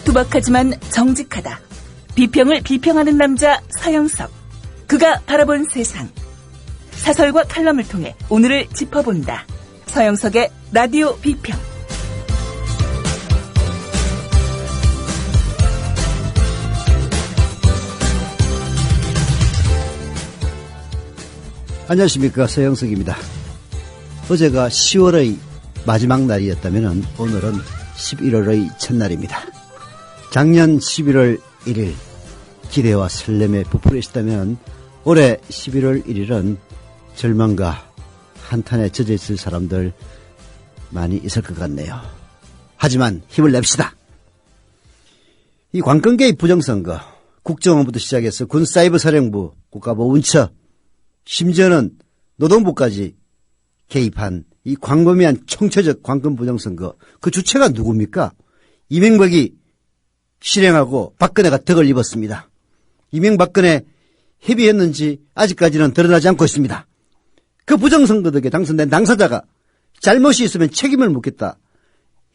투박하지만 정직하다. 비평을 비평하는 남자 서영석. 그가 바라본 세상. 사설과 칼럼을 통해 오늘을 짚어본다. 서영석의 라디오 비평. 안녕하십니까, 서영석입니다. 어제가 10월의 마지막 날이었다면 오늘은 11월의 첫날입니다. 작년 11월 1일 기대와 설렘에 부풀어 있었다면 올해 11월 1일은 절망과 한탄에 젖어 있을 사람들 많이 있을 것 같네요. 하지만 힘을 냅시다. 이 관건계의 부정선거, 국정원부터 시작해서 군사이버사령부, 국가보훈처, 심지어는 노동부까지 개입한 이 광범위한 총체적 관건 부정선거, 그 주체가 누굽니까? 이명박이 실행하고 박근혜가 덕을 입었습니다. 이명박근혜 협의했는지 아직까지는 드러나지 않고 있습니다. 그 부정선거 덕에 당선된 당사자가 잘못이 있으면 책임을 묻겠다,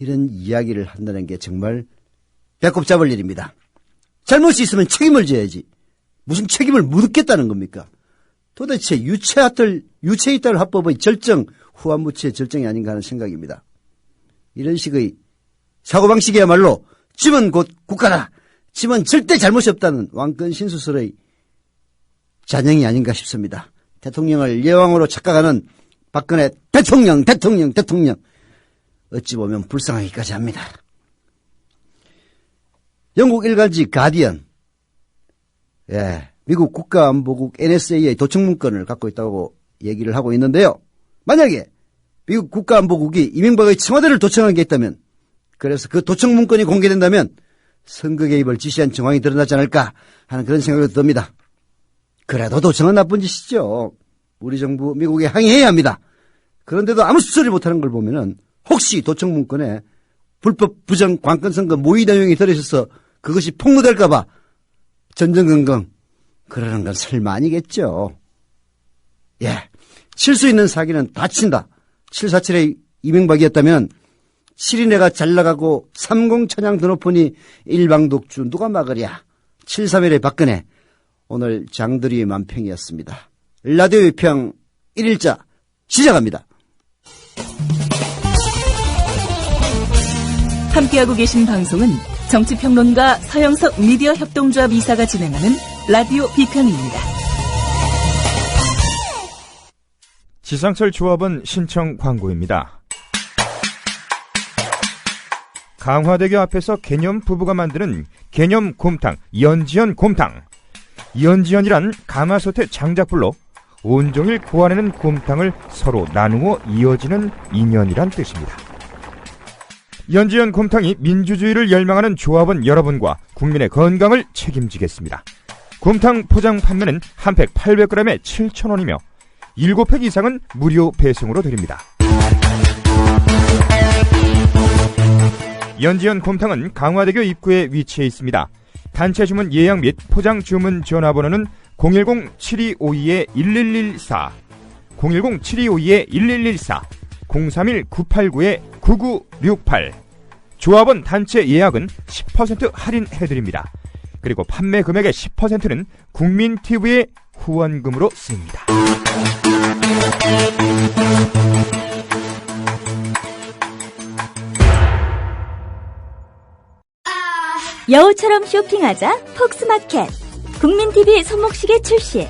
이런 이야기를 한다는 게 정말 배꼽 잡을 일입니다. 잘못이 있으면 책임을 져야지 무슨 책임을 묻겠다는 겁니까? 도대체 유체이탈 합법의 절정, 후한무치의 절정이 아닌가 하는 생각입니다. 이런 식의 사고방식이야말로 짐은 곧 국가다, 짐은 절대 잘못이 없다는 왕권신수설의 잔영이 아닌가 싶습니다. 대통령을 여왕으로 착각하는 박근혜 대통령 어찌 보면 불쌍하기까지 합니다. 영국 일간지 가디언, 미국 국가안보국 NSA의 도청문건을 갖고 있다고 얘기를 하고 있는데요. 만약에 미국 국가안보국이 이명박의 청와대를 도청한 게 있다면, 그래서 그 도청문건이 공개된다면 선거 개입을 지시한 정황이 드러나지 않을까 하는 그런 생각이 듭니다. 그래도 도청은 나쁜 짓이죠. 우리 정부 미국에 항의해야 합니다. 그런데도 아무 수소리 못하는 걸 보면은 혹시 도청문건에 불법 부정 관건선거 모의 내용이 들어있어서 그것이 폭로될까봐 전전긍긍 그러는 건 설마 아니겠죠. 칠 수 있는 사기는 다 친다. 747의 이명박이었다면 7인회가 잘나가고 30 찬양 드높으니 일방독주 누가 막으랴. 731의 박근혜, 오늘 장들이 만평이었습니다. 라디오 비평 1일자 시작합니다. 함께하고 계신 방송은 정치평론가 서영석 미디어 협동조합 이사가 진행하는 라디오 비평입니다. 지상철 조합원 신청 광고입니다. 강화대교 앞에서 개념 부부가 만드는 개념 곰탕, 연지연 곰탕. 연지연이란 가마솥의 장작불로 온종일 구워내는 곰탕을 서로 나누어 이어지는 인연이란 뜻입니다. 연지연 곰탕이 민주주의를 열망하는 조합원 여러분과 국민의 건강을 책임지겠습니다. 곰탕 포장 판매는 한 팩 800g에 7,000원이며 7팩 이상은 무료 배송으로 드립니다. 연지연 곰탕은 강화대교 입구에 위치해 있습니다. 단체 주문 예약 및 포장 주문 전화번호는 010-7252-1114, 010-7252-1114, 031-989-9968. 조합원 단체 예약은 10% 할인해드립니다. 그리고 판매 금액의 10%는 국민TV의 후원금으로 씁니다. 여우처럼 쇼핑하자 폭스마켓. 국민TV 손목시계 출시.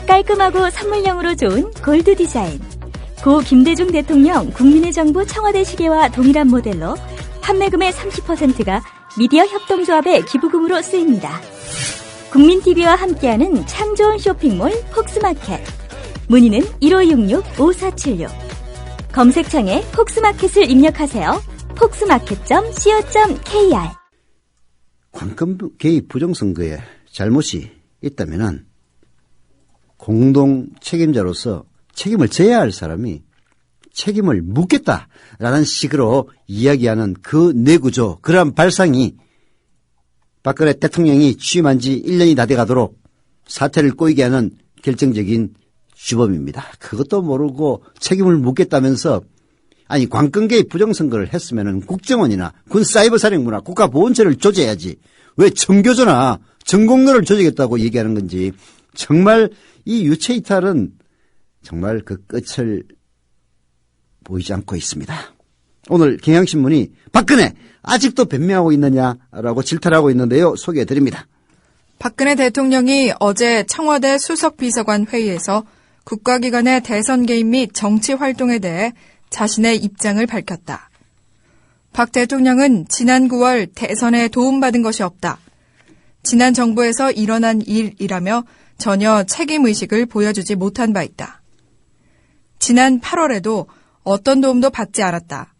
깔끔하고 선물용으로 좋은 골드 디자인. 고 김대중 대통령 국민의 정부 청와대 시계와 동일한 모델로 판매금의 30%가 미디어 협동조합의 기부금으로 쓰입니다. 국민TV와 함께하는 참 좋은 쇼핑몰 폭스마켓. 문의는 1566-5476. 검색창에 폭스마켓을 입력하세요. 폭스마켓.co.kr. 관건 개입 부정선거에 잘못이 있다면은 공동 책임자로서 책임을 져야 할 사람이 책임을 묻겠다라는 식으로 이야기하는 그 뇌구조, 그러한 발상이 박근혜 대통령이 취임한 지 1년이 다 돼가도록 사태를 꼬이게 하는 결정적인 주범입니다. 그것도 모르고 책임을 묻겠다면서 아니 관건계의 부정선거를 했으면은 국정원이나 군사이버사령부나 국가보훈처를 조져야지. 왜 정교조나 정공로를 조지겠다고 얘기하는 건지. 정말 이 유체이탈은 정말 그 끝을 보이지 않고 있습니다. 오늘 경향신문이 박근혜 아직도 변명하고 있느냐라고 질타를 하고 있는데요. 소개해드립니다. 박근혜 대통령이 어제 청와대 수석비서관 회의에서 국가기관의 대선 개입 및 정치 활동에 대해 자신의 입장을 밝혔다. 박 대통령은 지난 9월 대선에 도움받은 것이 없다. 지난 정부에서 일어난 일이라며 전혀 책임의식을 보여주지 못한 바 있다. 지난 8월에도 어떤 도움도 받지 않았다.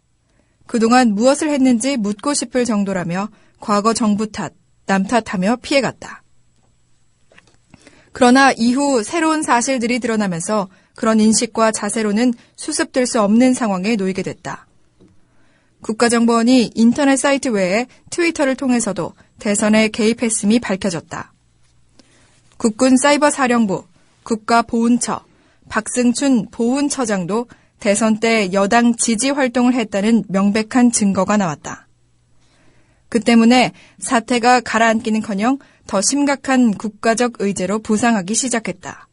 그동안 무엇을 했는지 묻고 싶을 정도라며 과거 정부 탓, 남 탓하며 피해갔다. 그러나 이후 새로운 사실들이 드러나면서 그런 인식과 자세로는 수습될 수 없는 상황에 놓이게 됐다. 국가정보원이 인터넷 사이트 외에 트위터를 통해서도 대선에 개입했음이 밝혀졌다. 국군사이버사령부, 국가보훈처, 박승춘 보훈처장도 대선 때 여당 지지 활동을 했다는 명백한 증거가 나왔다. 그 때문에 사태가 가라앉기는커녕 더 심각한 국가적 의제로 부상하기 시작했다.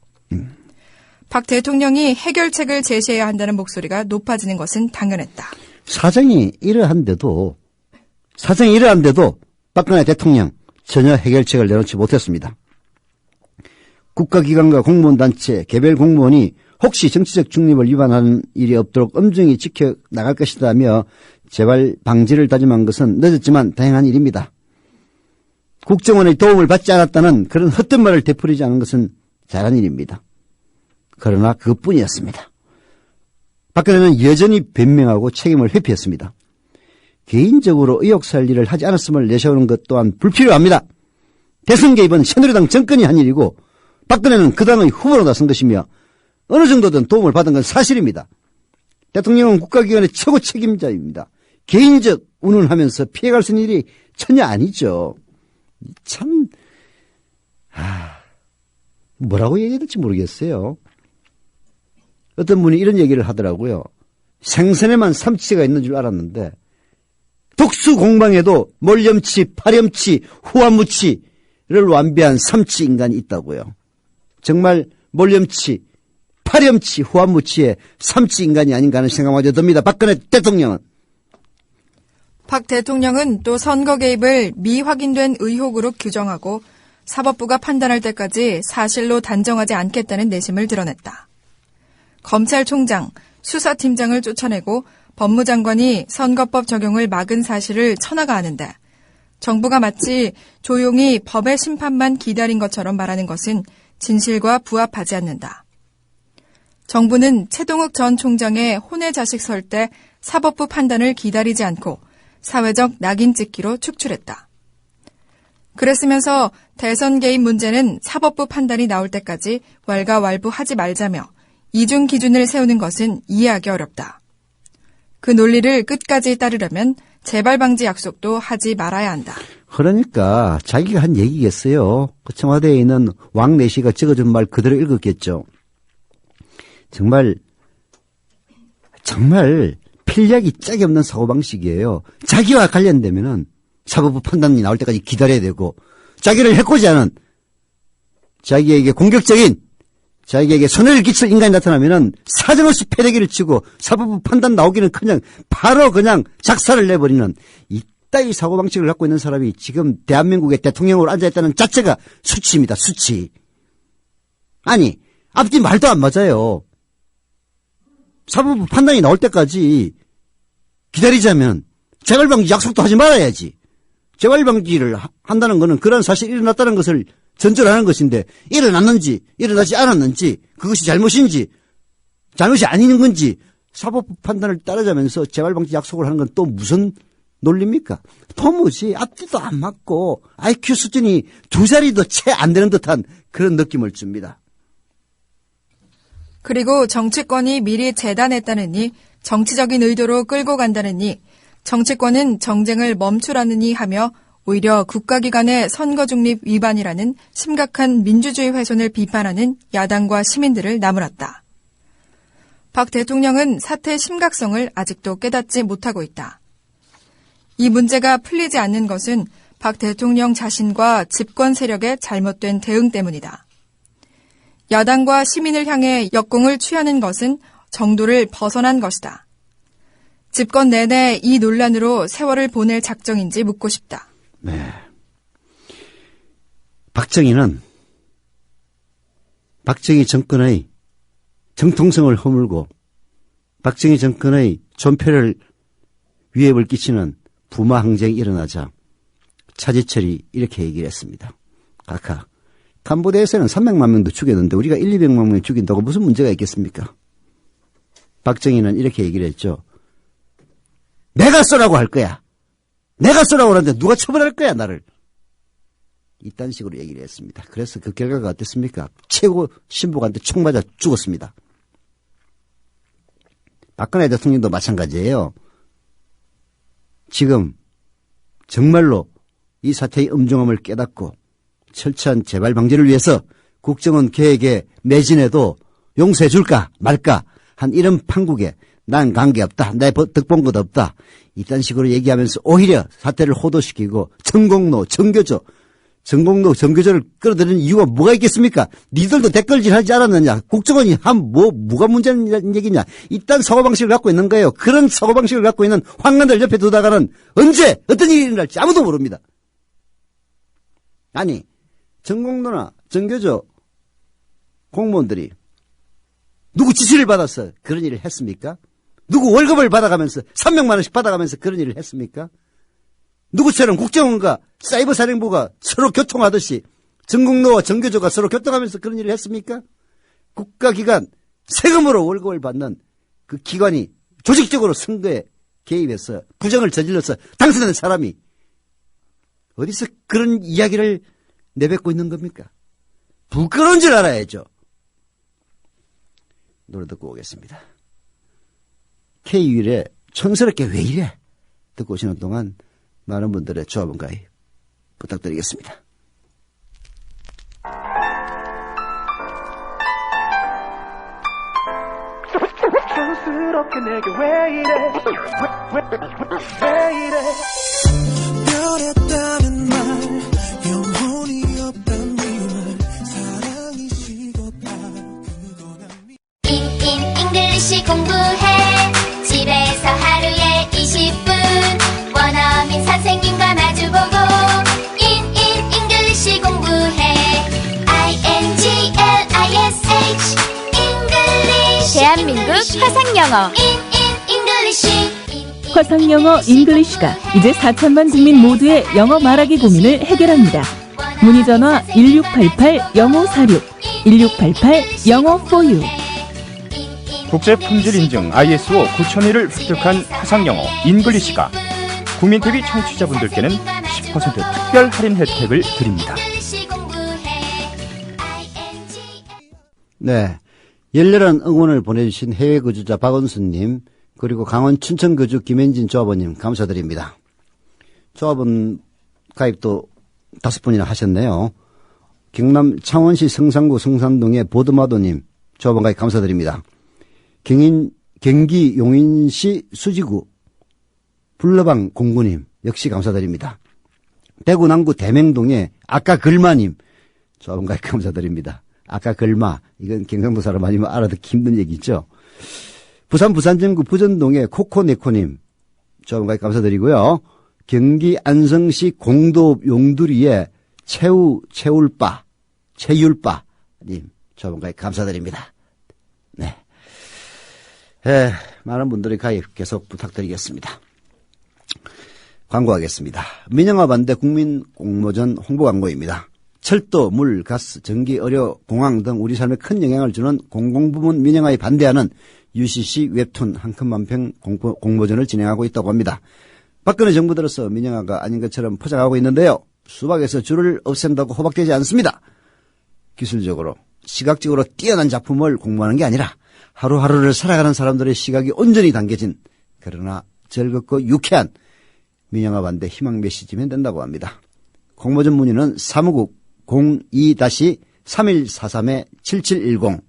박 대통령이 해결책을 제시해야 한다는 목소리가 높아지는 것은 당연했다. 사정이 이러한데도 박근혜 대통령 전혀 해결책을 내놓지 못했습니다. 국가기관과 공무원단체, 개별 공무원이 혹시 정치적 중립을 위반하는 일이 없도록 엄중히 지켜나갈 것이다며 재발 방지를 다짐한 것은 늦었지만 다행한 일입니다. 국정원의 도움을 받지 않았다는 그런 헛된 말을 되풀이지 않은 것은 잘한 일입니다. 그러나 그것뿐이었습니다. 박근혜는 여전히 변명하고 책임을 회피했습니다. 개인적으로 의혹 살 일을 하지 않았음을 내세우는 것 또한 불필요합니다. 대선 개입은 새누리당 정권이 한 일이고 박근혜는 그 당의 후보로 나선 것이며 어느 정도든 도움을 받은 건 사실입니다. 대통령은 국가기관의 최고 책임자입니다. 개인적 운운하면서 피해갈 수 있는 일이 전혀 아니죠. 참 뭐라고 얘기해야 될지 모르겠어요. 어떤 분이 이런 얘기를 하더라고요. 생선에만 삼치가 있는 줄 알았는데 독수공방에도 몰염치, 파렴치, 후한무치를 완비한 삼치 인간이 있다고요. 정말 몰염치, 파렴치, 후한무치의 삼치 인간이 아닌가 하는 생각마저 듭니다. 박근혜 대통령은. 박 대통령은 또 선거 개입을 미확인된 의혹으로 규정하고 사법부가 판단할 때까지 사실로 단정하지 않겠다는 내심을 드러냈다. 검찰총장, 수사팀장을 쫓아내고 법무장관이 선거법 적용을 막은 사실을 천하가 아는데 정부가 마치 조용히 법의 심판만 기다린 것처럼 말하는 것은 진실과 부합하지 않는다. 정부는 최동욱 전 총장의 혼외 자식 설 때 사법부 판단을 기다리지 않고 사회적 낙인 찍기로 축출했다. 그랬으면서 대선 개입 문제는 사법부 판단이 나올 때까지 왈가왈부하지 말자며 이중 기준을 세우는 것은 이해하기 어렵다. 그 논리를 끝까지 따르려면 재발 방지 약속도 하지 말아야 한다. 그러니까 자기가 한 얘기겠어요. 그 청와대에 있는 왕래씨가 적어준 말 그대로 읽었겠죠. 정말 필력이 짝이 없는 사고방식이에요. 자기와 관련되면은 사법부 판단이 나올 때까지 기다려야 되고 자기를 해코지하는 자기에게 공격적인 자기에게 손해를 끼칠 인간이 나타나면은 사정없이 패대기를 치고 사법부 판단 나오기는커녕 바로 그냥 작사를 내버리는 이따위 사고방식을 갖고 있는 사람이 지금 대한민국의 대통령으로 앉아있다는 자체가 수치입니다. 수치. 아니 앞뒤 말도 안 맞아요. 사법부 판단이 나올 때까지 기다리자면 재발방지 약속도 하지 말아야지. 재발방지를 한다는 것은 그런 사실이 일어났다는 것을 전제로 하는 것인데 일어났는지 일어나지 않았는지 그것이 잘못인지 잘못이 아닌 건지 사법부 판단을 따르자면서 재발방지 약속을 하는 건 또 무슨 논리입니까? 도무지 앞뒤도 안 맞고 IQ 수준이 두 자리도 채 안 되는 듯한 그런 느낌을 줍니다. 그리고 정치권이 미리 재단했다느니 정치적인 의도로 끌고 간다느니 정치권은 정쟁을 멈추라느니 하며 오히려 국가기관의 선거 중립 위반이라는 심각한 민주주의 훼손을 비판하는 야당과 시민들을 나무랐다. 박 대통령은 사태의 심각성을 아직도 깨닫지 못하고 있다. 이 문제가 풀리지 않는 것은 박 대통령 자신과 집권 세력의 잘못된 대응 때문이다. 야당과 시민을 향해 역공을 취하는 것은 정도를 벗어난 것이다. 집권 내내 이 논란으로 세월을 보낼 작정인지 묻고 싶다. 네. 박정희 정권의 정통성을 허물고 박정희 정권의 존폐를 위협을 끼치는 부마 항쟁이 일어나자 차지철이 이렇게 얘기를 했습니다. 아까 캄보디아에서는 300만 명도 죽였는데 우리가 200만 명 죽인다고 무슨 문제가 있겠습니까? 박정희는 이렇게 얘기를 했죠. 내가 쏘라고 할 거야. 내가 쏘라고 하는데 누가 처벌할 거야 나를. 이딴 식으로 얘기를 했습니다. 그래서 그 결과가 어땠습니까? 최고 신복한테 총 맞아 죽었습니다. 박근혜 대통령도 마찬가지예요. 지금 정말로 이 사태의 엄중함을 깨닫고 철저한 재발 방지를 위해서 국정원 계획에 매진해도 용서해 줄까 말까 한 이런 판국에 난 관계없다. 내 득본 것 없다. 이딴 식으로 얘기하면서 오히려 사태를 호도시키고 전공로, 정교조를 끌어들이는 이유가 뭐가 있겠습니까? 니들도 댓글질 하지 않았느냐? 국정원이 뭐가 문제는 얘기냐? 이딴 사고방식을 갖고 있는 거예요. 그런 사고방식을 갖고 있는 황관들 옆에 두다가는 언제 어떤 일이 일어날지 아무도 모릅니다. 아니 전공로나 정교조 공무원들이 누구 지시를 받아서 그런 일을 했습니까? 누구 월급을 받아가면서 300만 원씩 받아가면서 그런 일을 했습니까? 누구처럼 국정원과 사이버사령부가 서로 교통하듯이 전공로와 정교조가 서로 교통하면서 그런 일을 했습니까? 국가기관 세금으로 월급을 받는 그 기관이 조직적으로 선거에 개입해서 부정을 저질러서 당선된 사람이 어디서 그런 이야기를 내뱉고 있는 겁니까? 부끄러운 줄 알아야죠. 노래 듣고 오겠습니다. K-윌의 촌스럽게 왜 이래? 듣고 오시는 동안 많은 분들의 조합원 가입 부탁드리겠습니다. 촌스럽게 내게 왜 이래 왜 이래 변했다는 말 영혼이 없단 네 말 사랑이 식었다 그건 잉글리시 공부해 집에서 하루에 20분 원어민 선생님과 마주보고 잉글리시 공부해 INGLISH 잉글리시 대한민국 화상영어. 잉글리시 화상영어 잉글리시가 이제 4천만 국민 모두의 영어 말하기 고민을 해결합니다. 문의전화 1688-0546, 1688-영어4U. 국제 품질 인증 ISO 9001을 획득한 화상영어 잉글리시가 국민TV 청취자분들께는 10% 특별 할인 혜택을 드립니다. 네. 열렬한 응원을 보내주신 해외 거주자 박원순님, 그리고 강원 춘천 거주 김현진 조합원님 감사드립니다. 조합원 가입도 5분이나 하셨네요. 경남 창원시 성산구 성산동의 보드마도님 조합원 가입 감사드립니다. 경기 용인시 수지구 불러방 공구님 역시 감사드립니다. 대구 남구 대맹동의 아까 글마님 조합원 가입 감사드립니다. 아까 글마 이건 경상도 사람 아니면 알아듣기 힘든 얘기죠. 부산 부산전구 부전동의 코코네코님 조합원 가입 감사드리고요. 경기 안성시 공도 용두리의 최율바님 조합원 가입 감사드립니다. 네. 많은 분들의 가입 계속 부탁드리겠습니다. 광고하겠습니다. 민영화 반대 국민 공모전 홍보 광고입니다. 철도, 물, 가스, 전기, 의료, 공항 등 우리 삶에 큰 영향을 주는 공공부문 민영화에 반대하는 UCC 웹툰 한 컷 만평 공모전을 진행하고 있다고 합니다. 박근혜 정부 들어서 민영화가 아닌 것처럼 포장하고 있는데요. 수박에서 줄을 없앤다고 호박되지 않습니다. 기술적으로, 시각적으로 뛰어난 작품을 공모하는 게 아니라 하루하루를 살아가는 사람들의 시각이 온전히 담겨진 그러나 즐겁고 유쾌한 민영화 반대 희망 메시지면 된다고 합니다. 공모전 문의는 사무국 02-3143-7710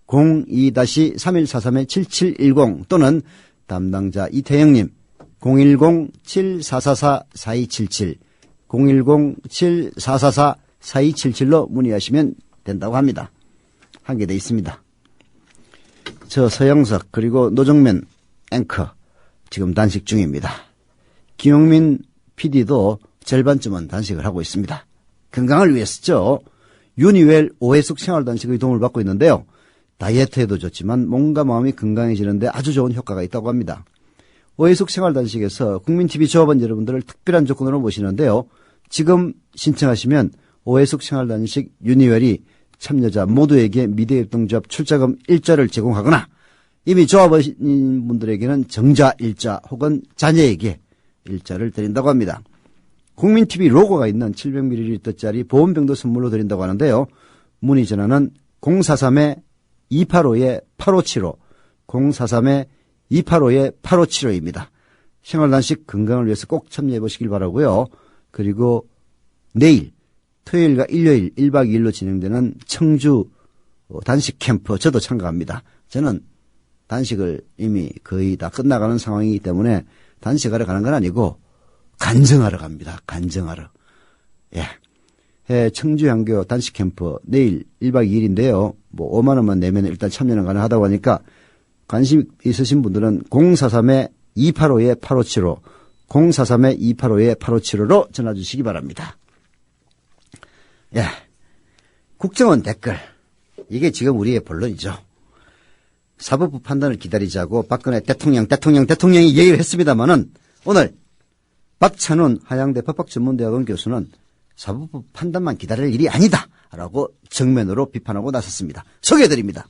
02-3143-7710 또는 담당자 이태영님 010-7444-4277 010-7444-4277로 문의하시면 된다고 합니다. 한개돼 있습니다. 저 서영석 그리고 노정면 앵커 지금 단식 중입니다. 김용민 PD도 절반쯤은 단식을 하고 있습니다. 건강을 위해서죠. 유니웰 5회속 생활단식의 도움을 받고 있는데요. 다이어트에도 좋지만 몸과 마음이 건강해지는데 아주 좋은 효과가 있다고 합니다. 5회속 생활단식에서 국민TV 조합원 여러분들을 특별한 조건으로 모시는데요. 지금 신청하시면 5회속 생활단식 유니웰이 참여자 모두에게 미래협동조합 출자금 일자를 제공하거나 이미 조합원 분들에게는 정자 일자 혹은 자녀에게 일자를 드린다고 합니다. 국민TV 로고가 있는 700ml짜리 보온병도 선물로 드린다고 하는데요. 문의 전화는 043-285-8575 043-285-8575입니다. 생활단식 건강을 위해서 꼭 참여해 보시길 바라고요. 그리고 내일 토요일과 일요일 1박 2일로 진행되는 청주 단식 캠프 저도 참가합니다. 저는 단식을 이미 거의 다 끝나가는 상황이기 때문에 단식하러 가는 건 아니고 간증하러 갑니다. 간증하러. 예. 청주 향교 단식 캠프 내일 1박 2일인데요. 뭐 5만 원만 내면 일단 참여는 가능하다고 하니까 관심 있으신 분들은 043-285-8575 043-285-8575로 전화 주시기 바랍니다. 예. 국정원 댓글. 이게 지금 우리의 본론이죠. 사법부 판단을 기다리자고 박근혜 대통령이 얘기를 했습니다마는 오늘 박찬훈 한양대 법학전문대학원 교수는 사법부 판단만 기다릴 일이 아니다라고 정면으로 비판하고 나섰습니다. 소개해드립니다.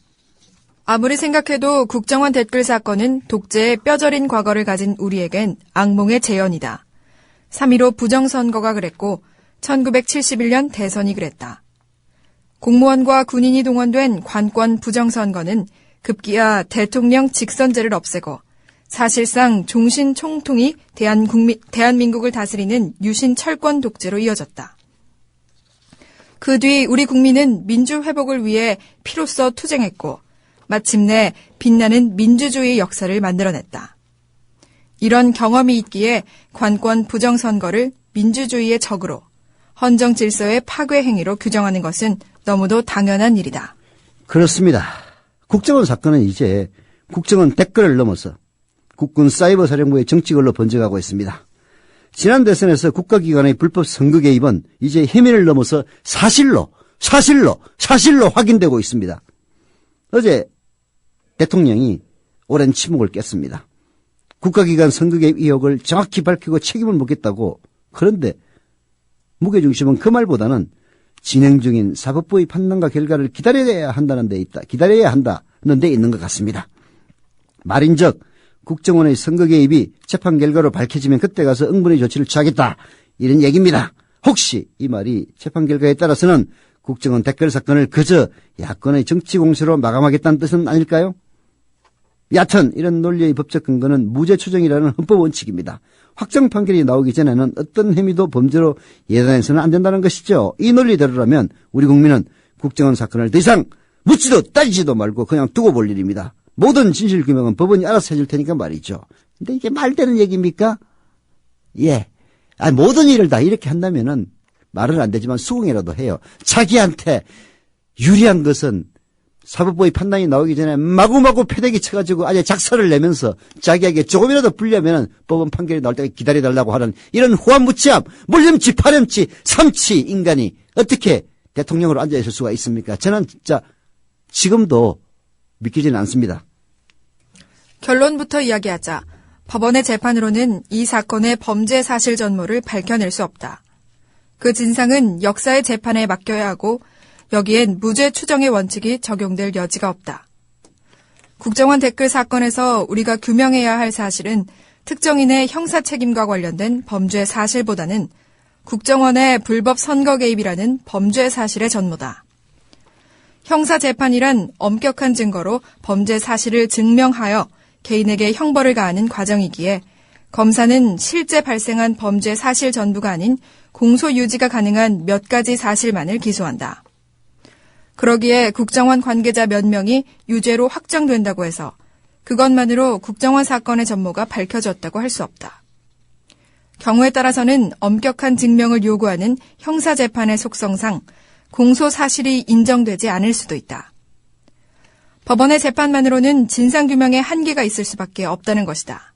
아무리 생각해도 국정원 댓글 사건은 독재의 뼈저린 과거를 가진 우리에겐 악몽의 재현이다. 3.15 부정선거가 그랬고 1971년 대선이 그랬다. 공무원과 군인이 동원된 관권 부정선거는 급기야 대통령 직선제를 없애고 사실상 종신 총통이 대한민국을 다스리는 유신 철권 독재로 이어졌다. 그 뒤 우리 국민은 민주 회복을 위해 피로써 투쟁했고 마침내 빛나는 민주주의 역사를 만들어냈다. 이런 경험이 있기에 관권 부정선거를 민주주의의 적으로 헌정 질서의 파괴 행위로 규정하는 것은 너무도 당연한 일이다. 그렇습니다. 국정원 사건은 이제 국정원 댓글을 넘어서 국군 사이버 사령부의 정치걸로 번져가고 있습니다. 지난 대선에서 국가기관의 불법 선거 개입은 이제 혐의를 넘어서 사실로 확인되고 있습니다. 어제 대통령이 오랜 침묵을 깼습니다. 국가기관 선거 개입 의혹을 정확히 밝히고 책임을 묻겠다고. 그런데 무게중심은 그 말보다는 진행 중인 사법부의 판단과 결과를 기다려야 한다는 데 있는 것 같습니다. 말인즉 국정원의 선거 개입이 재판 결과로 밝혀지면 그때 가서 응분의 조치를 취하겠다. 이런 얘기입니다. 혹시 이 말이 재판 결과에 따라서는 국정원 댓글 사건을 그저 야권의 정치 공세로 마감하겠다는 뜻은 아닐까요? 여하튼 이런 논리의 법적 근거는 무죄 추정이라는 헌법 원칙입니다. 확정 판결이 나오기 전에는 어떤 혐의도 범죄로 예단해서는 안 된다는 것이죠. 이 논리대로라면 우리 국민은 국정원 사건을 더 이상 묻지도 따지지도 말고 그냥 두고 볼 일입니다. 모든 진실규명은 법원이 알아서 해줄 테니까 말이죠. 근데 이게 말되는 얘기입니까? 예. 모든 일을 다 이렇게 한다면은 말은 안 되지만 수긍이라도 해요. 자기한테 유리한 것은 사법부의 판단이 나오기 전에 마구마구 패대기 쳐가지고 아예 작사를 내면서 자기에게 조금이라도 불리하면 법원 판결이 나올 때까지 기다려달라고 하는 이런 후한무치함, 물렴치, 파렴치, 삼치 인간이 어떻게 대통령으로 앉아있을 수가 있습니까? 저는 진짜 지금도 믿기지는 않습니다. 결론부터 이야기하자. 법원의 재판으로는 이 사건의 범죄 사실 전모를 밝혀낼 수 없다. 그 진상은 역사의 재판에 맡겨야 하고 여기엔 무죄 추정의 원칙이 적용될 여지가 없다. 국정원 댓글 사건에서 우리가 규명해야 할 사실은 특정인의 형사 책임과 관련된 범죄 사실보다는 국정원의 불법 선거 개입이라는 범죄 사실의 전모다. 형사 재판이란 엄격한 증거로 범죄 사실을 증명하여 개인에게 형벌을 가하는 과정이기에 검사는 실제 발생한 범죄 사실 전부가 아닌 공소 유지가 가능한 몇 가지 사실만을 기소한다. 그러기에 국정원 관계자 몇 명이 유죄로 확정된다고 해서 그것만으로 국정원 사건의 전모가 밝혀졌다고 할 수 없다. 경우에 따라서는 엄격한 증명을 요구하는 형사재판의 속성상 공소 사실이 인정되지 않을 수도 있다. 법원의 재판만으로는 진상규명에 한계가 있을 수밖에 없다는 것이다.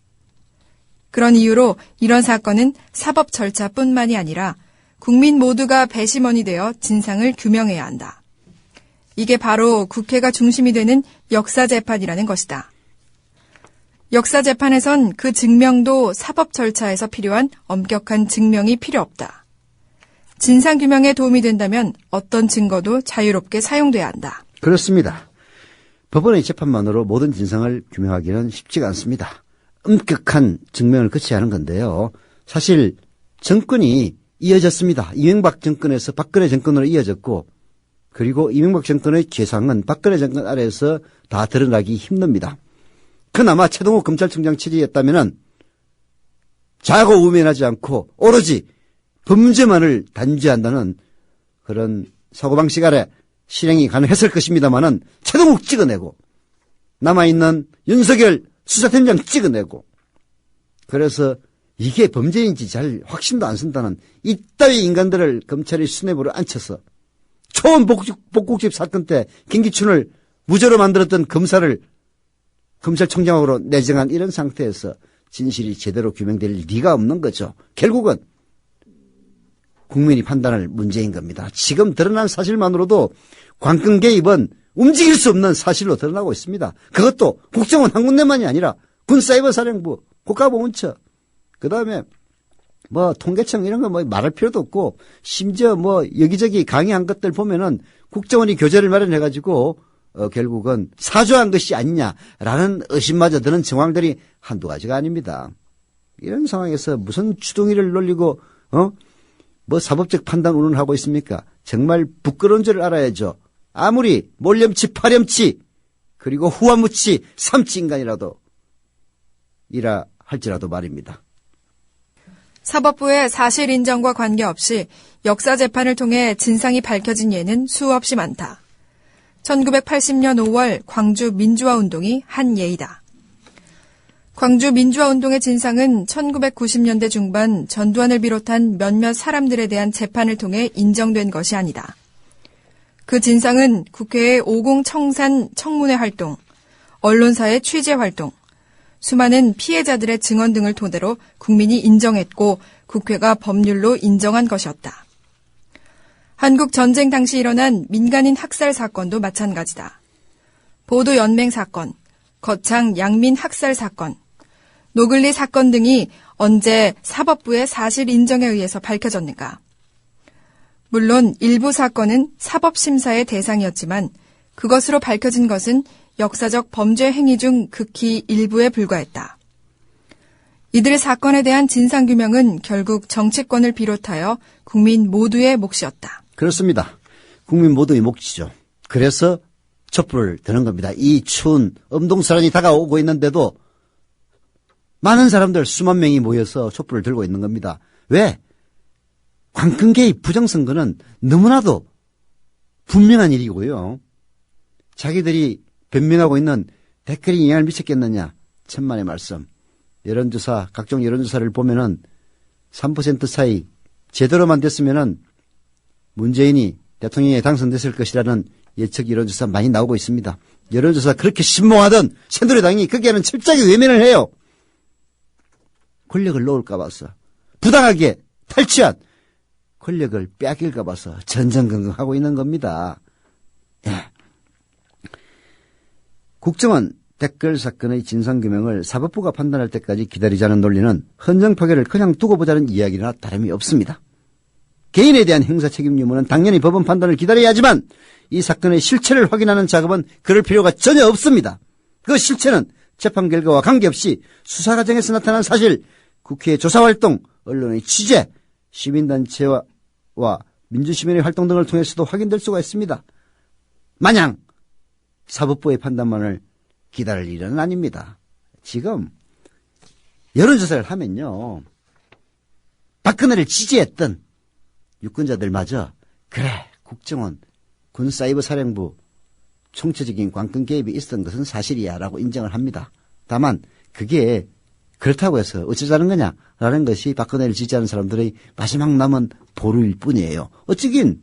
그런 이유로 이런 사건은 사법 절차뿐만이 아니라 국민 모두가 배심원이 되어 진상을 규명해야 한다. 이게 바로 국회가 중심이 되는 역사재판이라는 것이다. 역사재판에선 그 증명도 사법 절차에서 필요한 엄격한 증명이 필요 없다. 진상규명에 도움이 된다면 어떤 증거도 자유롭게 사용돼야 한다. 그렇습니다. 법원의 재판만으로 모든 진상을 규명하기는 쉽지가 않습니다. 엄격한 증명을 거쳐야 하는 건데요. 사실 정권이 이어졌습니다. 이명박 정권에서 박근혜 정권으로 이어졌고, 그리고 이명박 정권의 죄상은 박근혜 정권 아래에서 다 드러나기 힘듭니다. 그나마 최동욱 검찰총장 취지였다면 자고 우면하지 않고 오로지 범죄만을 단죄한다는 그런 사고방식 아래 실행이 가능했을 것입니다만은 최동욱 찍어내고 남아있는 윤석열 수사팀장 찍어내고, 그래서 이게 범죄인지 잘 확신도 안 쓴다는 이따위 인간들을 검찰이 수뇌부로 앉혀서 초원 복국집 사건 때 김기춘을 무죄로 만들었던 검사를 검찰총장으로 내정한 이런 상태에서 진실이 제대로 규명될 리가 없는 거죠. 결국은 국민이 판단할 문제인 겁니다. 지금 드러난 사실만으로도 관권 개입은 움직일 수 없는 사실로 드러나고 있습니다. 그것도 국정원 한 군데만이 아니라 군사이버사령부, 국가보훈처, 그다음에 뭐 통계청 이런 거 뭐 말할 필요도 없고, 심지어 뭐 여기저기 강의한 것들 보면은 국정원이 교재를 마련해가지고 결국은 사조한 것이 아니냐라는 의심마저 드는 정황들이 한두 가지가 아닙니다. 이런 상황에서 무슨 주둥이를 놀리고 뭐 사법적 판단 운운하고 있습니까? 정말 부끄러운 줄 알아야죠. 아무리 몰염치, 파렴치, 그리고 후한무치, 삼치 인간이라도 이라 할지라도 말입니다. 사법부의 사실 인정과 관계없이 역사재판을 통해 진상이 밝혀진 예는 수없이 많다. 1980년 5월 광주 민주화운동이 한 예이다. 광주 민주화운동의 진상은 1990년대 중반 전두환을 비롯한 몇몇 사람들에 대한 재판을 통해 인정된 것이 아니다. 그 진상은 국회의 오공청산 청문회 활동, 언론사의 취재 활동, 수많은 피해자들의 증언 등을 토대로 국민이 인정했고 국회가 법률로 인정한 것이었다. 한국 전쟁 당시 일어난 민간인 학살 사건도 마찬가지다. 보도 연맹 사건, 거창 양민 학살 사건, 노글리 사건 등이 언제 사법부의 사실 인정에 의해서 밝혀졌는가? 물론 일부 사건은 사법심사의 대상이었지만 그것으로 밝혀진 것은 역사적 범죄 행위 중 극히 일부에 불과했다. 이들의 사건에 대한 진상규명은 결국 정치권을 비롯하여 국민 모두의 몫이었다. 그렇습니다. 국민 모두의 몫이죠. 그래서 촛불을 드는 겁니다. 이 추운 엄동설한이 다가오고 있는데도 많은 사람들 수만 명이 모여서 촛불을 들고 있는 겁니다. 왜? 관권 개입 부정선거는 너무나도 분명한 일이고요. 자기들이 변명하고 있는 댓글이 영향을 미쳤겠느냐. 천만의 말씀. 여론조사, 각종 여론조사를 보면은 3% 차이 제대로만 됐으면은 문재인이 대통령에 당선됐을 것이라는 예측 여론조사 많이 나오고 있습니다. 여론조사 그렇게 신봉하던 새누리당이 거기에는 철저하게 외면을 해요. 권력을 놓을까 봐서, 부당하게 탈취한 권력을 빼앗길까 봐서 전전긍긍하고 있는 겁니다. 예. 국정원 댓글 사건의 진상규명을 사법부가 판단할 때까지 기다리자는 논리는 헌정파괴를 그냥 두고 보자는 이야기나 다름이 없습니다. 개인에 대한 형사 책임 유무는 당연히 법원 판단을 기다려야 하지만 이 사건의 실체를 확인하는 작업은 그럴 필요가 전혀 없습니다. 그 실체는 재판 결과와 관계없이 수사 과정에서 나타난 사실, 국회의 조사활동, 언론의 취재, 시민단체와 민주시민의 활동 등을 통해서도 확인될 수가 있습니다. 마냥 사법부의 판단만을 기다릴 일은 아닙니다. 지금 여론조사를 하면요, 박근혜를 지지했던 유권자들마저 그래 국정원 군사이버사령부 총체적인 관건 개입이 있었던 것은 사실이야라고 인정을 합니다. 다만 그게 그렇다고 해서 어쩌자는 거냐라는 것이 박근혜를 지지하는 사람들의 마지막 남은 보루일 뿐이에요. 어찌긴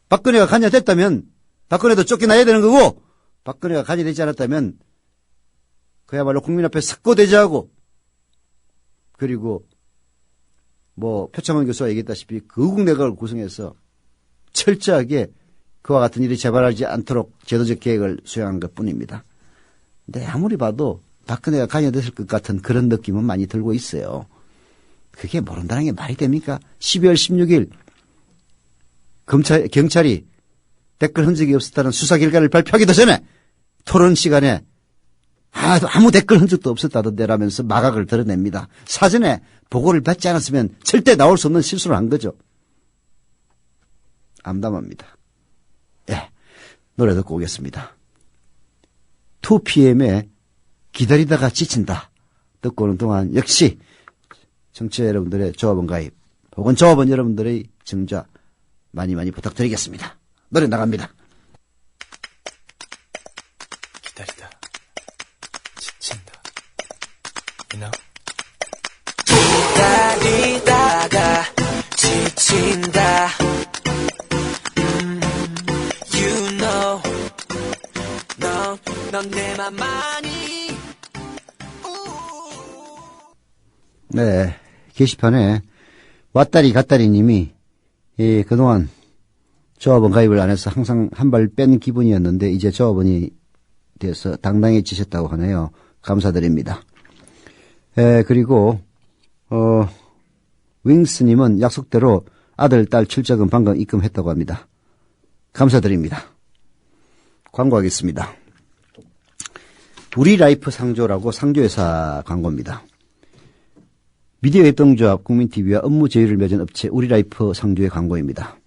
박근혜가 관여됐다면 박근혜도 쫓겨나야 되는 거고, 박근혜가 관여되지 않았다면 그야말로 국민 앞에 석고대죄하고, 그리고 뭐 표창원 교수가 얘기했다시피 거국내각을 구성해서 철저하게 그와 같은 일이 재발하지 않도록 제도적 계획을 수행한 것뿐입니다. 근데 아무리 봐도 박근혜가 관여됐을 것 같은 그런 느낌은 많이 들고 있어요. 그게 모른다는 게 말이 됩니까? 12월 16일 경찰이 댓글 흔적이 없었다는 수사 결과를 발표하기도 전에 토론 시간에 아무 댓글 흔적도 없었다던데라면서 마각을 드러냅니다. 사전에 보고를 받지 않았으면 절대 나올 수 없는 실수를 한 거죠. 암담합니다. 예, 노래 듣고 오겠습니다. 2PM의 기다리다가 지친다. 듣고 오는 동안 역시 청취자 여러분들의 조합원 가입 혹은 조합원 여러분들의 증자 많이 부탁드리겠습니다. 노래 나갑니다. 기다리다 지친다. You know? 기다리다가 지친다. You know, 넌 내 맘만이. 네, 게시판에 왔다리 갔다리 님이 그동안 조합원 가입을 안 해서 항상 한 발 뺀 기분이었는데 이제 조합원이 돼서 당당해지셨다고 하네요. 감사드립니다. 그리고 윙스님은 약속대로 아들, 딸 출자금 방금 입금했다고 합니다. 감사드립니다. 광고하겠습니다. 우리라이프 상조라고 상조회사 광고입니다. 미디어 협동조합 국민TV와 업무 제휴를 맺은 업체 우리라이프 상조의 광고입니다.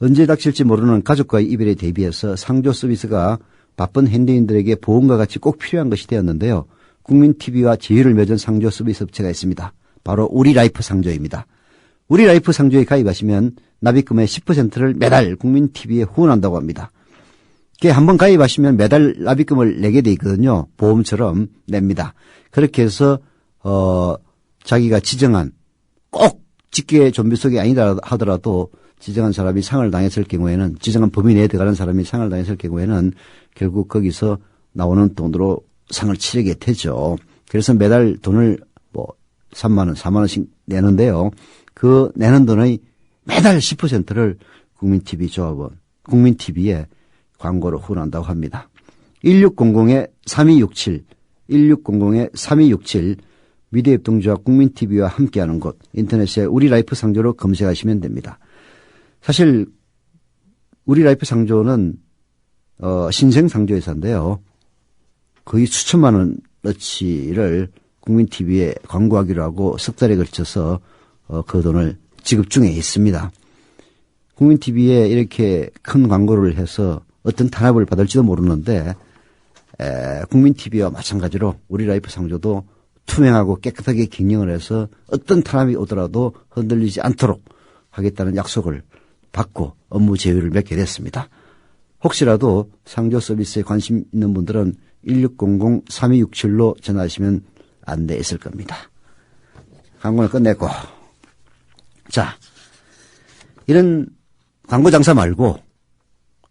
언제 닥칠지 모르는 가족과의 이별에 대비해서 상조 서비스가 바쁜 현대인들에게 보험과 같이 꼭 필요한 것이 되었는데요. 국민TV와 제휴를 맺은 상조 서비스 업체가 있습니다. 바로 우리라이프 상조입니다. 우리라이프 상조에 가입하시면 납입금의 10%를 매달 국민TV에 후원한다고 합니다. 이게 한번 가입하시면 매달 납입금을 내게 돼 있거든요. 보험처럼 냅니다. 그렇게 해서 자기가 지정한 꼭 직계 좀비속이 아니다 하더라도 지정한 사람이 상을 당했을 경우에는 지정한 범위 내에 들어가는 사람이 상을 당했을 경우에는 결국 거기서 나오는 돈으로 상을 치르게 되죠. 그래서 매달 돈을 3만 원, 4만 원씩 내는데요. 그 내는 돈의 매달 10%를 국민TV 조합원, 국민TV에 광고로 후원한다고 합니다. 1600-3267, 1600-3267 미디어협동조합 국민TV와 함께하는 곳 인터넷에 우리라이프 상조로 검색하시면 됩니다. 사실 우리라이프 상조는 신생 상조회사인데요. 거의 수천만 원어치를 국민TV에 광고하기로 하고 석 달에 걸쳐서 그 돈을 지급 중에 있습니다. 국민TV에 이렇게 큰 광고를 해서 어떤 탄압을 받을지도 모르는데 국민TV와 마찬가지로 우리라이프 상조도 투명하고 깨끗하게 경영을 해서 어떤 탄압이 오더라도 흔들리지 않도록 하겠다는 약속을 받고 업무 제휴를 맺게 됐습니다. 혹시라도 상조 서비스에 관심 있는 분들은 1600-3267로 전화하시면 안내 있을 겁니다. 광고는 끝냈고, 자, 이런 광고 장사 말고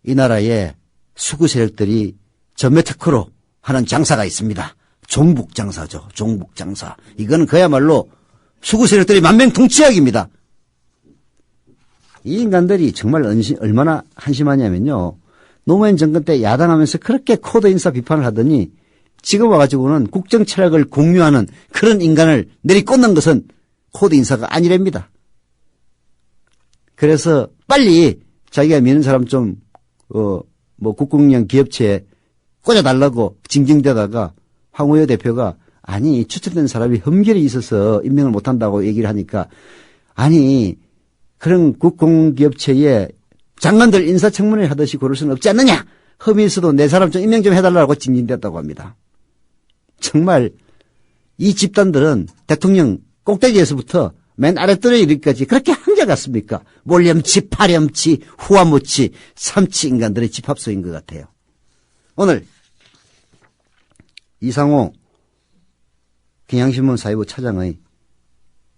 이 나라에 수구 세력들이 전매 특허로 하는 장사가 있습니다. 종북 장사죠. 종북 장사. 이건 그야말로 수구 세력들이 만맹통치약입니다. 이 인간들이 정말 얼마나 한심하냐면요. 노무현 정권 때 야당하면서 그렇게 코드 인사 비판을 하더니 지금 와가지고는 국정 철학을 공유하는 그런 인간을 내리꽂는 것은 코드 인사가 아니랍니다. 그래서 빨리 자기가 믿는 사람 좀 국공영 기업체에 꽂아달라고 징징대다가 황우여 대표가 아니 추천된 사람이 흠결이 있어서 임명을 못한다고 얘기를 하니까 아니 그런 국공기업체에 장관들 인사청문회 하듯이 고를 수는 없지 않느냐. 흠이 있어도 내 사람 좀 임명 좀 해달라고 징징댔다고 합니다. 정말 이 집단들은 대통령 꼭대기에서부터 맨 아랫돌에 이르기까지 그렇게 한결같습니까? 몰렴치, 파렴치, 후아무치, 삼치 인간들의 집합소인 것 같아요. 오늘 이상호 경향신문 사회부 차장의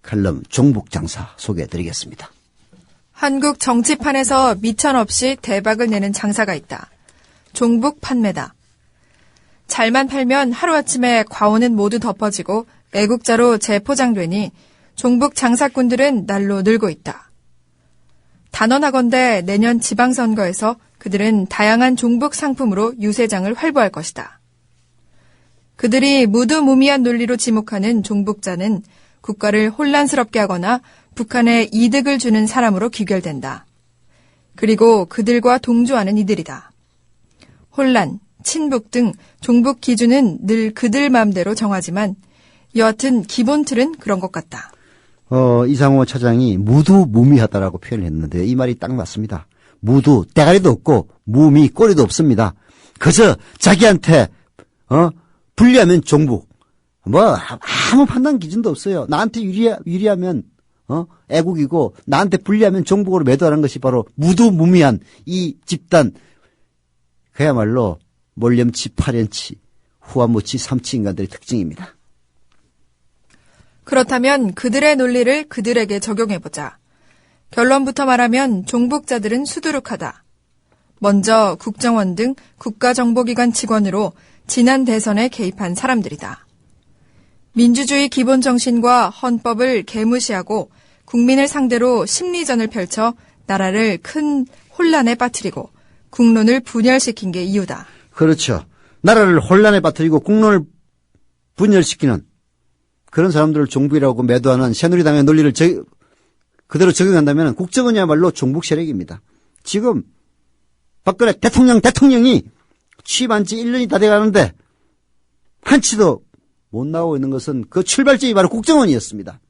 칼럼 종북장사 소개해드리겠습니다. 한국 정치판에서 미천 없이 대박을 내는 장사가 있다. 종북 판매다. 잘만 팔면 하루아침에 과오는 모두 덮어지고 애국자로 재포장되니 종북 장사꾼들은 날로 늘고 있다. 단언하건대 내년 지방선거에서 그들은 다양한 종북 상품으로 유세장을 활보할 것이다. 그들이 무두무미한 논리로 지목하는 종북자는 국가를 혼란스럽게 하거나 북한에 이득을 주는 사람으로 귀결된다. 그리고 그들과 동조하는 이들이다. 혼란, 친북 등 종북 기준은 늘 그들 맘대로 정하지만 여하튼 기본 틀은 그런 것 같다. 이상호 차장이 무두무미하다라고 표현을 했는데 이 말이 딱 맞습니다. 무두, 대가리도 없고 무미, 꼬리도 없습니다. 그저 자기한테 불리하면 종북. 아무 판단 기준도 없어요. 나한테 유리하면 애국이고 나한테 불리하면 종북으로 매도하는 것이 바로 무두무미한 이 집단. 그야말로 몰렴치, 파렴치, 후아무치, 삼치 인간들의 특징입니다. 그렇다면 그들의 논리를 그들에게 적용해보자. 결론부터 말하면 종북자들은 수두룩하다. 먼저 국정원 등 국가정보기관 직원으로 지난 대선에 개입한 사람들이다. 민주주의 기본 정신과 헌법을 개무시하고 국민을 상대로 심리전을 펼쳐 나라를 큰 혼란에 빠뜨리고 국론을 분열시킨 게 이유다. 그렇죠. 나라를 혼란에 빠뜨리고 국론을 분열시키는 그런 사람들을 종북이라고 매도하는 새누리당의 논리를 그대로 적용한다면 국정원이야말로 종북 세력입니다. 지금 박근혜 대통령이 취임한 지 1년이 다 돼가는데 한치도 못 나오고 있는 것은 그 출발점이 바로 국정원이었습니다.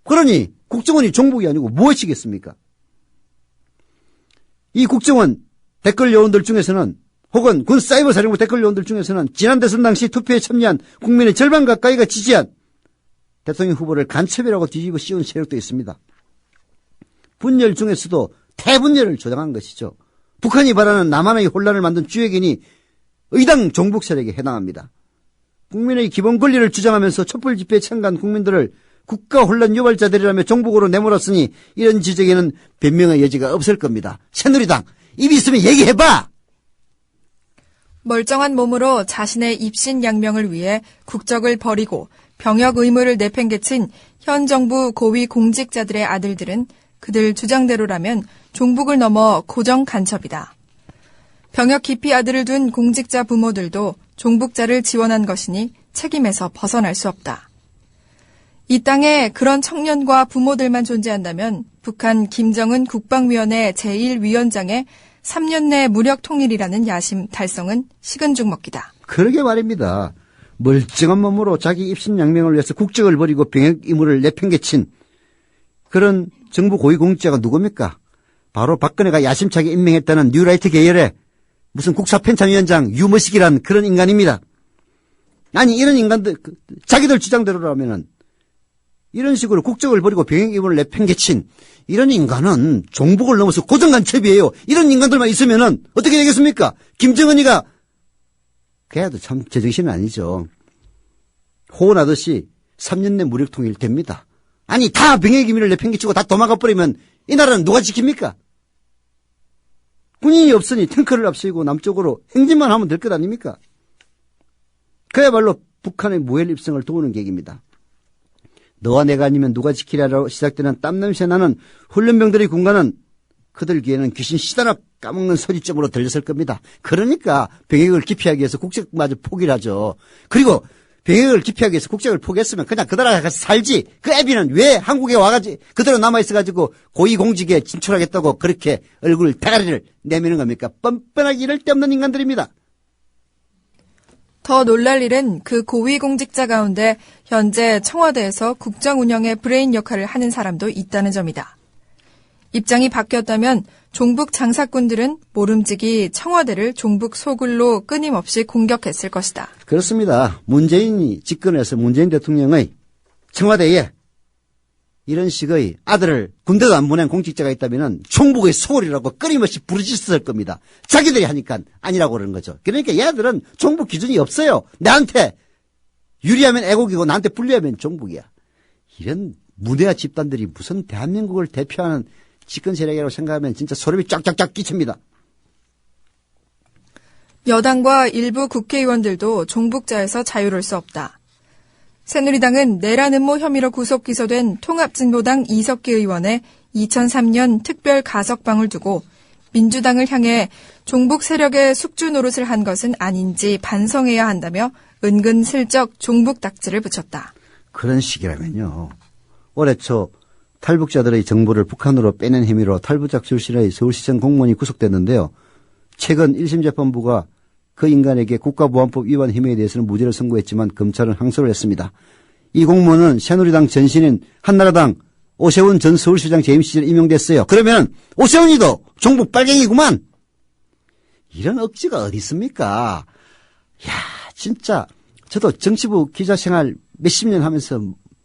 그러니 국정원이 종북이 아니고 무엇이겠습니까? 이 국정원 댓글 요원들 중에서는 혹은 군 사이버 사령부 댓글 요원들 중에서는 지난 대선 당시 투표에 참여한 국민의 절반 가까이가 지지한 대통령 후보를 간첩이라고 뒤집어 씌운 세력도 있습니다. 분열 중에서도 대분열을 조장한 것이죠. 북한이 바라는 남한의 혼란을 만든 주역인이 의당 종북 세력에 해당합니다. 국민의 기본 권리를 주장하면서 촛불 집회에 참가한 국민들을 국가 혼란 유발자들이라며 종북으로 내몰았으니 이런 지적에는 변명의 여지가 없을 겁니다. 새누리당 입 있으면 얘기해봐. 멀쩡한 몸으로 자신의 입신양명을 위해 국적을 버리고 병역 의무를 내팽개친 현 정부 고위 공직자들의 아들들은 그들 주장대로라면 종북을 넘어 고정 간첩이다. 병역 기피 아들을 둔 공직자 부모들도 종북자를 지원한 것이니 책임에서 벗어날 수 없다. 이 땅에 그런 청년과 부모들만 존재한다면 북한 김정은 국방위원회 제1위원장의 3년 내 무력 통일이라는 야심 달성은 식은 죽 먹기다. 그러게 말입니다. 멀쩡한 몸으로 자기 입신양명을 위해서 국적을 버리고 병역 의무를 내팽개친 그런 정부 고위공직자가 누굽니까? 바로 박근혜가 야심차게 임명했다는 뉴라이트 계열의 무슨 국사편찬위원장 유머식이란 그런 인간입니다. 아니 이런 인간들 자기들 주장대로라면은 이런 식으로 국적을 버리고 병역 의무를 내팽개친 이런 인간은 종북을 넘어서 고정간첩이에요. 이런 인간들만 있으면은 어떻게 되겠습니까? 김정은이가 걔도 참 제정신은 아니죠. 호언하듯이 3년 내 무력 통일 됩니다. 아니 다 병역 의무를 내팽개치고 다 도망가 버리면 이 나라는 누가 지킵니까? 군인이 없으니 탱크를 앞세우고 남쪽으로 행진만 하면 될 것 아닙니까? 그야말로 북한의 무혈 입성을 도우는 계획입니다. 너와 내가 아니면 누가 지키랴로 시작되는 땀냄새 나는 훈련병들의 군가는 그들 귀에는 귀신 시다나 까먹는 소리점으로 들렸을 겁니다. 그러니까 병역을 기피하기 위해서 국적마저 포기를 하죠. 그리고 병역을 기피하기 위해서 국적을 포기했으면 그냥 그 나라에 가서 살지. 그 애비는 왜 한국에 와가지고 그대로 남아있어가지고 고위공직에 진출하겠다고 그렇게 얼굴 대가리를 내미는 겁니까? 뻔뻔하게 이럴 데 없는 인간들입니다. 더 놀랄 일은 그 고위공직자 가운데 현재 청와대에서 국정 운영의 브레인 역할을 하는 사람도 있다는 점이다. 입장이 바뀌었다면 종북 장사꾼들은 모름지기 청와대를 종북 소굴로 끊임없이 공격했을 것이다. 그렇습니다. 문재인이 집권해서 문재인 대통령의 청와대에 이런 식의 아들을 군대도 안 보낸 공직자가 있다면 총북의 소홀이라고 끊임없이 부르짖었을 겁니다. 자기들이 하니까 아니라고 그러는 거죠. 그러니까 얘들은 종북 기준이 없어요. 나한테 유리하면 애국이고 나한테 불리하면 종북이야. 이런 무대와 집단들이 무슨 대한민국을 대표하는 집권 세력이라고 생각하면 진짜 소름이 쫙쫙쫙 끼칩니다. 여당과 일부 국회의원들도 종북자에서 자유로울 수 없다. 새누리당은 내란 음모 혐의로 구속 기소된 통합진보당 이석기 의원의 2003년 특별 가석방을 두고 민주당을 향해 종북 세력의 숙주 노릇을 한 것은 아닌지 반성해야 한다며 은근슬쩍 종북 딱지를 붙였다. 그런 식이라면요. 올해 초 탈북자들의 정보를 북한으로 빼낸 혐의로 탈북자 출신의 서울시청 공무원이 구속됐는데요. 최근 1심 재판부가 그 인간에게 국가보안법 위반 혐의에 대해서는 무죄를 선고했지만 검찰은 항소를 했습니다. 이 공무원은 새누리당 전신인 한나라당 오세훈 전 서울시장 재임 시절에 임용됐어요. 그러면 오세훈이도 종북 빨갱이구만. 이런 억지가 어디 있습니까? 야, 진짜 저도 정치부 기자 생활 몇십 년 하면서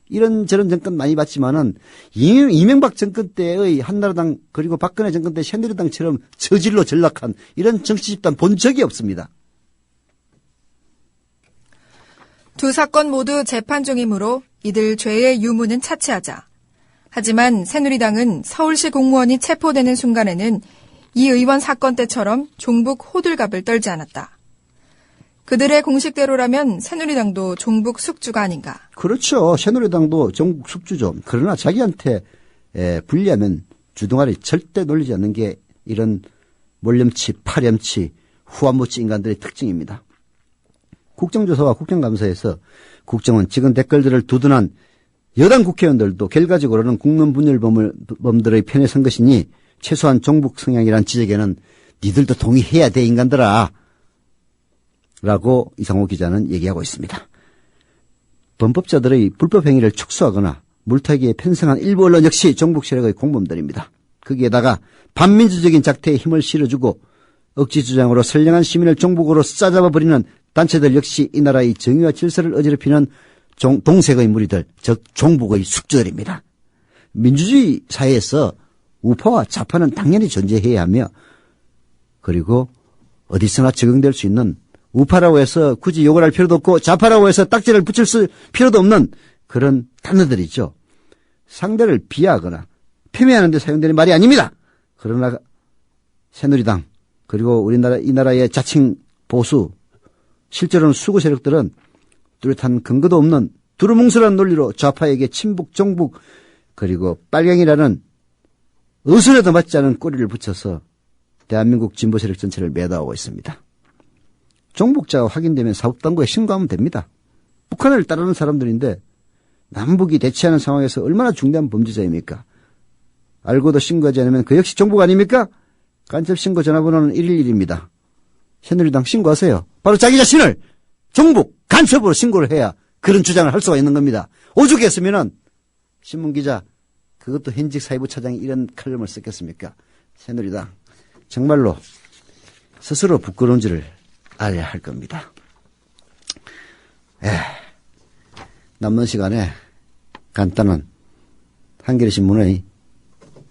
이런저런 정권 많이 봤지만은 이명박 정권 때의 한나라당 그리고 박근혜 정권 때 새누리당처럼 저질로 전락한 이런 정치 집단 본 적이 없습니다. 두 사건 모두 재판 중이므로 이들 죄의 유무는 차치하자. 하지만 새누리당은 서울시 공무원이 체포되는 순간에는 이 의원 사건 때처럼 종북 호들갑을 떨지 않았다. 그들의 공식대로라면 새누리당도 종북 숙주가 아닌가. 그렇죠. 새누리당도 종북 숙주죠. 그러나 자기한테 불리하면 주둥아리 절대 놀리지 않는 게 이런 몰렴치, 파렴치, 후안모치 인간들의 특징입니다. 국정조사와 국정감사에서 국정은 지금 댓글들을 두둔한 여당 국회의원들도 결과적으로는 국론 분열범들의 편에 선 것이니 최소한 종북 성향이란 지적에는 니들도 동의해야 돼 인간들아 라고 이상호 기자는 얘기하고 있습니다. 범법자들의 불법 행위를 축소하거나 물타기에 편성한 일부 언론 역시 종북 세력의 공범들입니다. 거기에다가 반민주적인 작태에 힘을 실어주고 억지 주장으로 선량한 시민을 종북으로 싸잡아버리는 단체들 역시 이 나라의 정의와 질서를 어지럽히는 동색의 무리들, 즉 종북의 숙주들입니다. 민주주의 사회에서 우파와 좌파는 당연히 존재해야 하며 그리고 어디서나 적용될 수 있는 우파라고 해서 굳이 욕을 할 필요도 없고 좌파라고 해서 딱지를 붙일 필요도 없는 그런 단어들이죠. 상대를 비하하거나 폄훼하는 데 사용되는 말이 아닙니다. 그러나 새누리당 그리고 우리나라 이 나라의 자칭 보수 실제로는 수구 세력들은 뚜렷한 근거도 없는 두루뭉술한 논리로 좌파에게 친북, 종북 그리고 빨갱이라는 어선에도 맞지 않은 꼬리를 붙여서 대한민국 진보 세력 전체를 매도하고 있습니다. 종북자가 확인되면 사법당국에 신고하면 됩니다. 북한을 따르는 사람들인데 남북이 대치하는 상황에서 얼마나 중대한 범죄자입니까? 알고도 신고하지 않으면 그 역시 종북 아닙니까? 간첩 신고 전화번호는 111입니다. 새누리당 신고하세요. 바로 자기 자신을 종북, 간첩으로 신고를 해야 그런 주장을 할 수가 있는 겁니다. 오죽했으면은 신문기자 그것도 현직 사회부 차장이 이런 칼럼을 썼겠습니까? 새누리당 정말로 스스로 부끄러운지를 알아야 할 겁니다. 남는 시간에 간단한 한겨레 신문의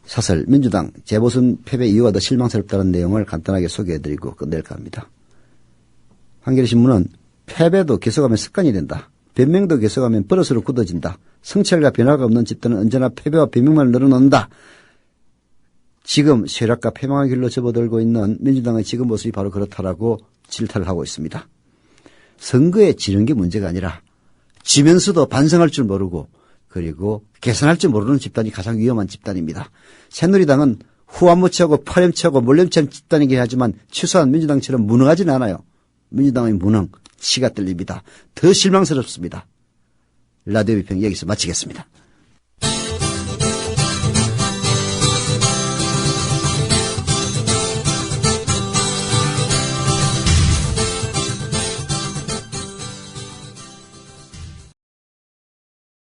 사설 민주당 재보선 패배 이유가 더 실망스럽다는 내용을 간단하게 소개해드리고 끝낼까 합니다. 한겨레 신문은 패배도 계속하면 습관이 된다. 변명도 계속하면 버릇으로 굳어진다. 성찰과 변화가 없는 집단은 언제나 패배와 변명만을 늘어놓는다. 지금 쇠락과 패망의 길로 접어들고 있는 민주당의 지금 모습이 바로 그렇다라고 질타를 하고 있습니다. 선거에 지는 게 문제가 아니라 지면서도 반성할 줄 모르고 그리고 개선할 줄 모르는 집단이 가장 위험한 집단입니다. 새누리당은 후안모치하고 파렴치하고 몰렴치한 집단이긴 하지만 최소한 민주당처럼 무능하지는 않아요. 민주당의 무능, 치가 떨립니다. 더 실망스럽습니다. 라디오 비평 여기서 마치겠습니다.